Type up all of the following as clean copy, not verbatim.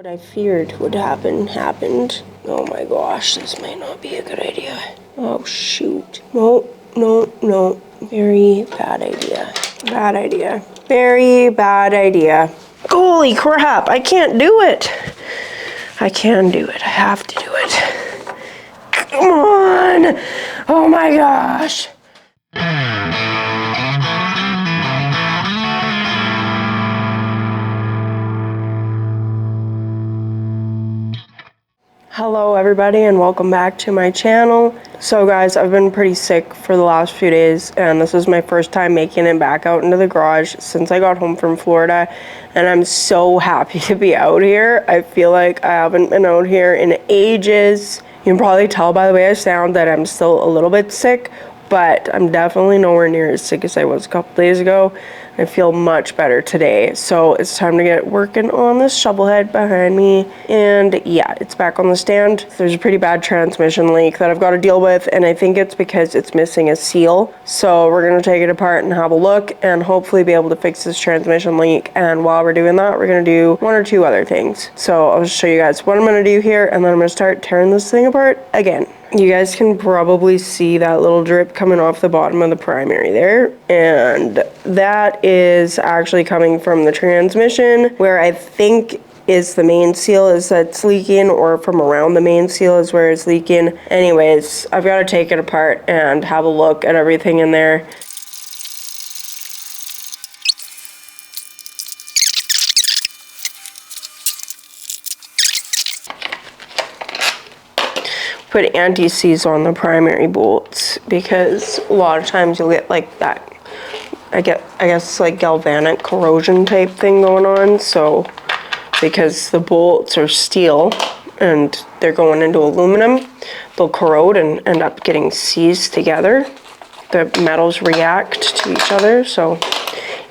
What I feared would happen happened. Oh my gosh, this might not be a good idea. Oh shoot. No, no, no. Very bad idea. Bad idea. Very bad idea. Holy crap, I can't do it. I can do it. I have to do it. Come on. Oh my gosh. Hello everybody and welcome back to my channel. So guys, I've been pretty sick for the last few days and this is my first time making it back out into the garage since I got home from Florida, and I'm so happy to be out here. I feel like I haven't been out here in ages. You can probably tell by the way I sound that I'm still a little bit sick, but I'm definitely nowhere near as sick as I was a couple days ago. I feel much better today, so it's time to get working on this shovelhead behind me. And yeah, it's back on the stand. There's a pretty bad transmission leak that I've got to deal with, and I think it's because it's missing a seal. So we're gonna take it apart and have a look and hopefully be able to fix this transmission leak. And while we're doing that, we're gonna do one or two other things. So I'll just show you guys what I'm gonna do here, and then I'm gonna start tearing this thing apart again. You guys can probably see that little drip coming off the bottom of the primary there, and that is actually coming from the transmission, where I think is the main seal is that's leaking, or from around the main seal is where it's leaking. Anyways, I've got to take it apart and have a look at everything in there. Put anti-seize on the primary bolts because a lot of times you'll get like that, I guess like galvanic corrosion type thing going on. So because the bolts are steel and they're going into aluminum, they'll corrode and end up getting seized together. The metals react to each other, so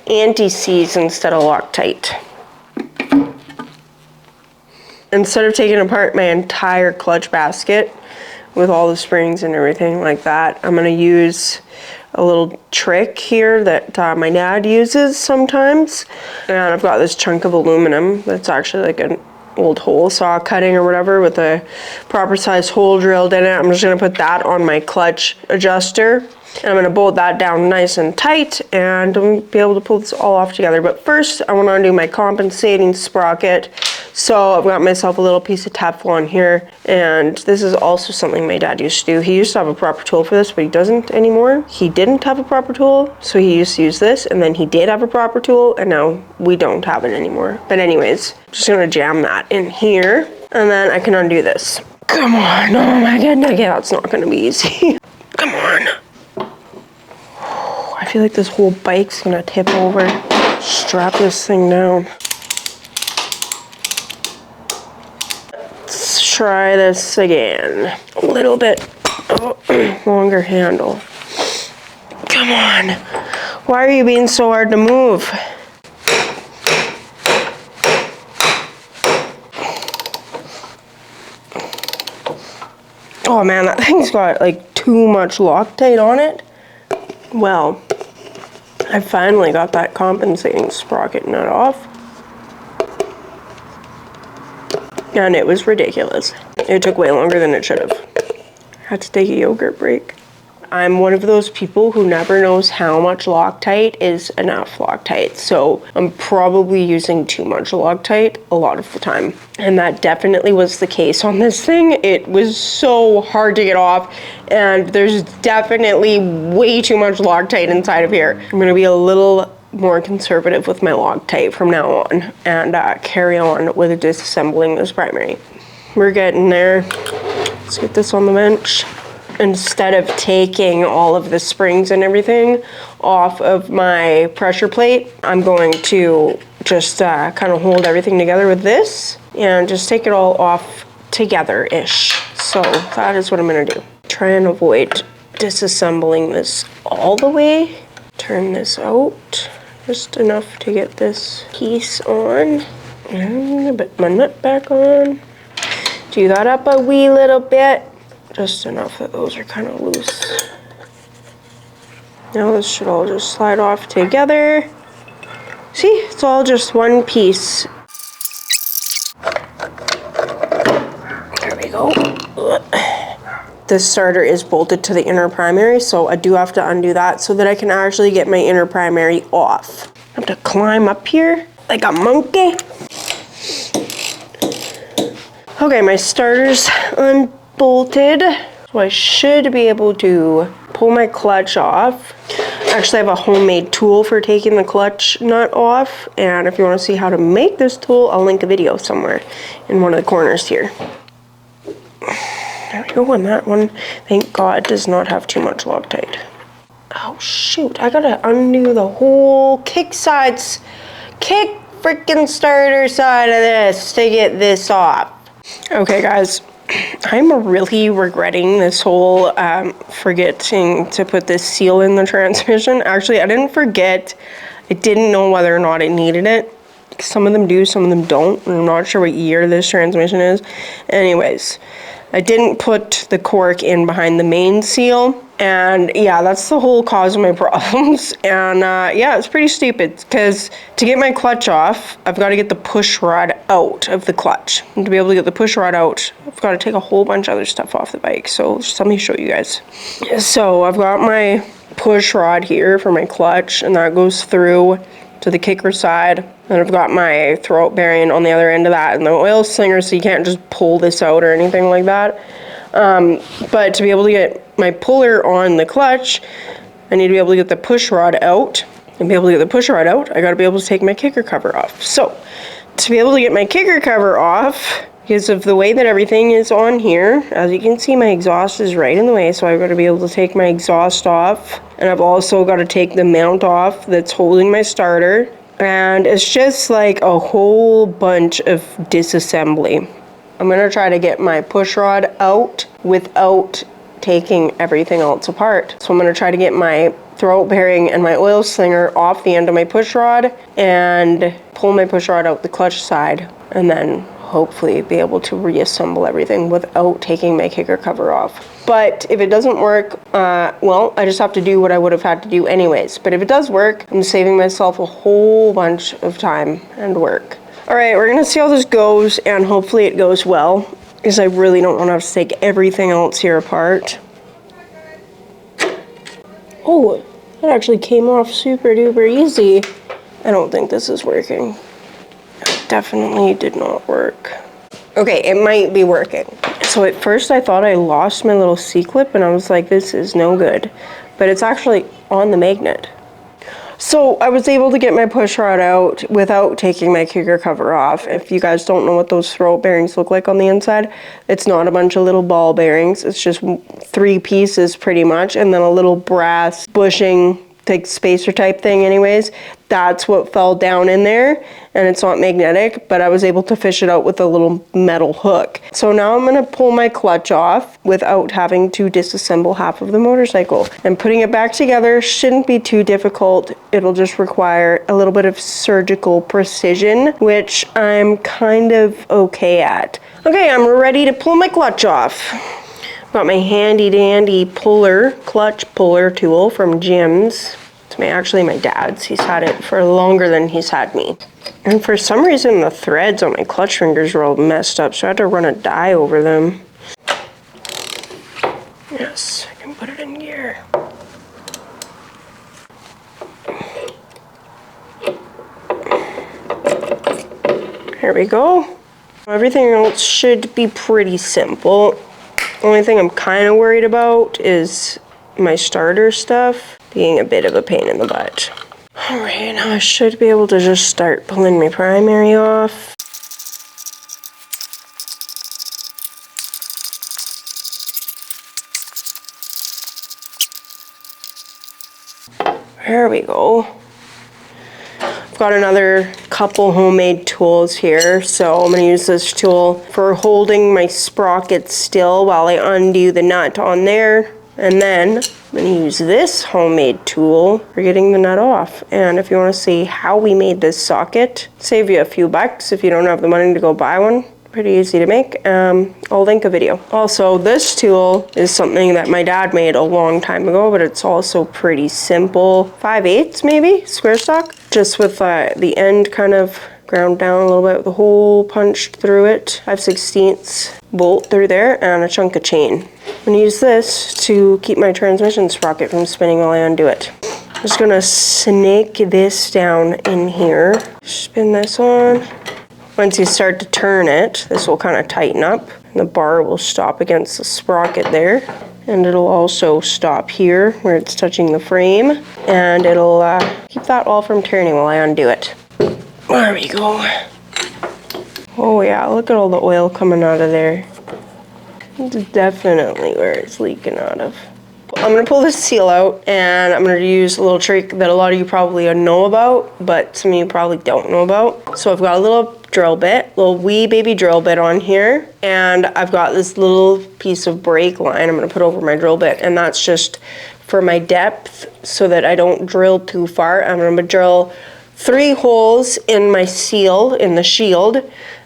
anti-seize instead of Loctite. Instead of taking apart my entire clutch basket with all the springs and everything like that, I'm gonna use a little trick here that my dad uses sometimes. And I've got this chunk of aluminum that's actually like an old hole saw cutting or whatever with a proper size hole drilled in it. I'm just gonna put that on my clutch adjuster. And I'm gonna bolt that down nice and tight and I'm be able to pull this all off together. But first, I wanna undo my compensating sprocket. So I've got myself a little piece of Teflon here, and this is also something my dad used to do. He used to have a proper tool for this, but he doesn't anymore. He didn't have a proper tool, so he used to use this, and then he did have a proper tool, and now we don't have it anymore. But anyways, just gonna jam that in here, and then I can undo this. Come on, oh my goodness, okay, that's not gonna be easy. Come on. I feel like this whole bike's gonna tip over. Strap this thing down. Let's try this again. A little bit longer handle. Come on. Why are you being so hard to move? Oh man, that thing's got like too much Loctite on it. Well, I finally got that compensating sprocket nut off. And it was ridiculous. It took way longer than it should have. Had to take a yogurt break. I'm one of those people who never knows how much Loctite is enough Loctite. So I'm probably using too much Loctite a lot of the time. And that definitely was the case on this thing. It was so hard to get off, and there's definitely way too much Loctite inside of here. I'm gonna be a little more conservative with my Loctite from now on and carry on with disassembling this primary. We're getting there. Let's get this on the bench. Instead of taking all of the springs and everything off of my pressure plate, I'm going to just kind of hold everything together with this and just take it all off together-ish. So that is what I'm gonna do. Try and avoid disassembling this all the way. Turn this out just enough to get this piece on and put my nut back on. Do that up a wee little bit. Just enough that those are kind of loose. Now this should all just slide off together. See, it's all just one piece. go. This starter is bolted to the inner primary, so I do have to undo that so that I can actually get my inner primary off. I have to climb up here like a monkey. Okay, my starter's unbolted, so I should be able to pull my clutch off. Actually, I have a homemade tool for taking the clutch nut off, and if you want to see how to make this tool, I'll link a video somewhere in one of the corners here. There we go, and that one, thank God, does not have too much Loctite. Oh shoot, I gotta undo the whole kick freaking starter side of this to get this off. Okay guys, I'm really regretting this whole forgetting to put this seal in the transmission. Actually, I didn't forget, I didn't know whether or not it needed it. Some of them do, some of them don't. I'm not sure what year this transmission is. Anyways, I didn't put the cork in behind the main seal, and yeah, that's the whole cause of my problems. And yeah, it's pretty stupid, because to get my clutch off, I've got to get the push rod out of the clutch. And to be able to get the push rod out, I've got to take a whole bunch of other stuff off the bike. So just let me show you guys. So I've got my push rod here for my clutch, and that goes through to the kicker side. And I've got my throat bearing on the other end of that and the oil slinger, so you can't just pull this out or anything like that. But to be able to get my puller on the clutch, I need to be able to get the push rod out. And to be able to get the push rod out, I gotta be able to take my kicker cover off. So to be able to get my kicker cover off, because of the way that everything is on here, as you can see, my exhaust is right in the way, so I've got to be able to take my exhaust off, and I've also got to take the mount off that's holding my starter, and it's just like a whole bunch of disassembly. I'm going to try to get my push rod out without taking everything else apart. So I'm going to try to get my throat bearing and my oil slinger off the end of my push rod and pull my push rod out the clutch side, and then hopefully be able to reassemble everything without taking my kicker cover off. But if it doesn't work, well, I just have to do what I would have had to do anyways. But if it does work, I'm saving myself a whole bunch of time and work. All right, we're gonna see how this goes, and hopefully it goes well, because I really don't want to have to take everything else here apart. Oh, that actually came off super duper easy. I don't think this is working. It definitely did not work. Okay, it might be working. So at first I thought I lost my little C-clip, and I was like, this is no good. But it's actually on the magnet. So I was able to get my push rod out without taking my kicker cover off. If you guys don't know what those throat bearings look like on the inside, it's not a bunch of little ball bearings. It's just 3 pieces pretty much, and then a little brass bushing, like spacer type thing anyways. That's what fell down in there, and it's not magnetic, but I was able to fish it out with a little metal hook. So now I'm gonna pull my clutch off without having to disassemble half of the motorcycle. And putting it back together shouldn't be too difficult. It'll just require a little bit of surgical precision, which I'm kind of okay at. Okay, I'm ready to pull my clutch off. Got my handy dandy clutch puller tool from Jim's. It's actually my dad's. He's had it for longer than he's had me. And for some reason the threads on my clutch fingers were all messed up, so I had to run a dye over them. Yes, I can put it in gear. There we go. Everything else should be pretty simple. Only thing I'm kind of worried about is my starter stuff being a bit of a pain in the butt. Alright, now I should be able to just start pulling my primary off. There we go. I've got another couple homemade tools here, so I'm going to use this tool for holding my sprocket still while I undo the nut on there, and then I'm going to use this homemade tool for getting the nut off. And if you want to see how we made this socket, save you a few bucks if you don't have the money to go buy one. Pretty easy to make. I'll link a video. Also, this tool is something that my dad made a long time ago, but it's also pretty simple. 5/8 maybe, square stock, just with the end kind of ground down a little bit with a hole punched through it, 5/16 bolt through there, and a chunk of chain. I'm gonna use this to keep my transmission sprocket from spinning while I undo it. I'm just gonna snake this down in here, spin this on. Once you start to turn it, this will kind of tighten up, and the bar will stop against the sprocket there. And it'll also stop here where it's touching the frame, and it'll keep that all from turning while I undo it. There we go. Oh yeah, look at all the oil coming out of there. It's definitely where it's leaking out of. I'm gonna pull this seal out, and I'm gonna use a little trick that a lot of you probably know about, but some of you probably don't know about. So I've got a little drill bit, little wee baby drill bit on here, and I've got this little piece of brake line I'm gonna put over my drill bit, and that's just for my depth so that I don't drill too far. I'm gonna drill 3 holes in my seal, in the shield,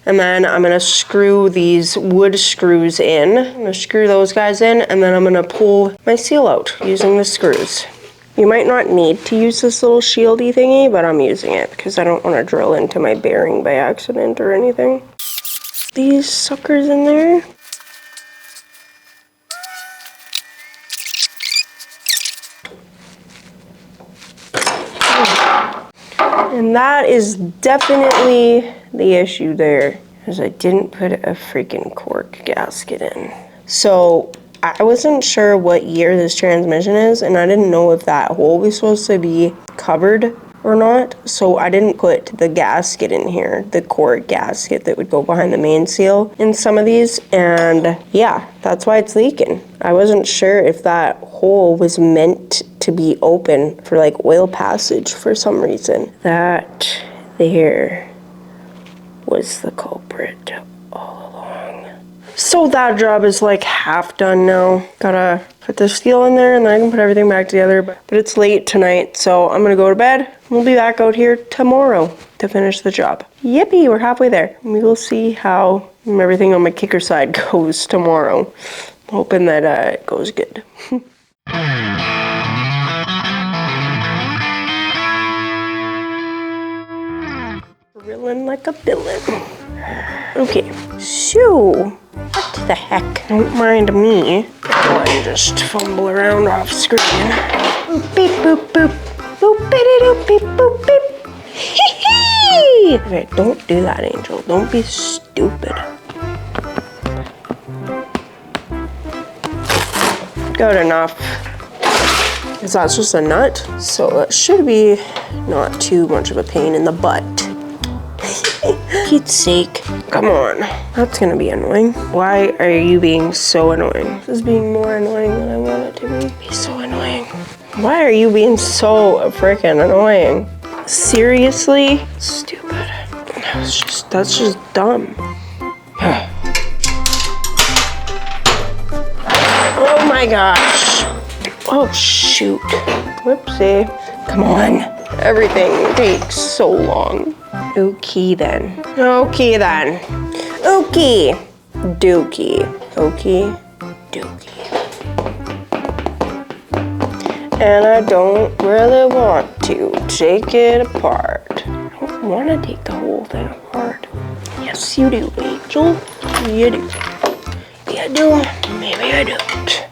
and then I'm gonna screw these wood screws in. I'm gonna screw those guys in, and then I'm gonna pull my seal out using the screws. You might not need to use this little shieldy thingy, but I'm using it because I don't want to drill into my bearing by accident or anything. These suckers in there. And that is definitely the issue there, is I didn't put a freaking cork gasket in. So I wasn't sure what year this transmission is, and I didn't know if that hole was supposed to be covered or not, so I didn't put the gasket in here, the cork gasket that would go behind the main seal in some of these, and yeah, that's why it's leaking. I wasn't sure if that hole was meant to be open for like oil passage for some reason. That there was the culprit all along. So that job is like half done now. Gotta put the steel in there and then I can put everything back together. But it's late tonight, so I'm gonna go to bed. We'll be back out here tomorrow to finish the job. Yippee, we're halfway there. We will see how everything on my kicker side goes tomorrow. I'm hoping that it goes good. Drilling like a villain. Okay, so what the heck? Don't mind me. While I just fumble around off screen. Boop beep boop boop. Boop bitty doop beep boop beep. Hee hee! Okay, don't do that, Angel. Don't be stupid. Good enough. Because that's just a nut, so that should be not too much of a pain in the butt. Pete's sake. Come on. That's gonna be annoying. Why are you being so annoying? This is being more annoying than I want it to be. Be so annoying. Why are you being so freaking annoying? Seriously? Stupid. That's just dumb. Oh my gosh. Oh shoot. Whoopsie. Come on. Everything takes so long. Okay then. Okay then. Okay. Dookie. Okay. Dookie. And I don't really want to take it apart. I don't want to take the whole thing apart. Yes, you do, Angel. You do. Maybe I do. Maybe I don't.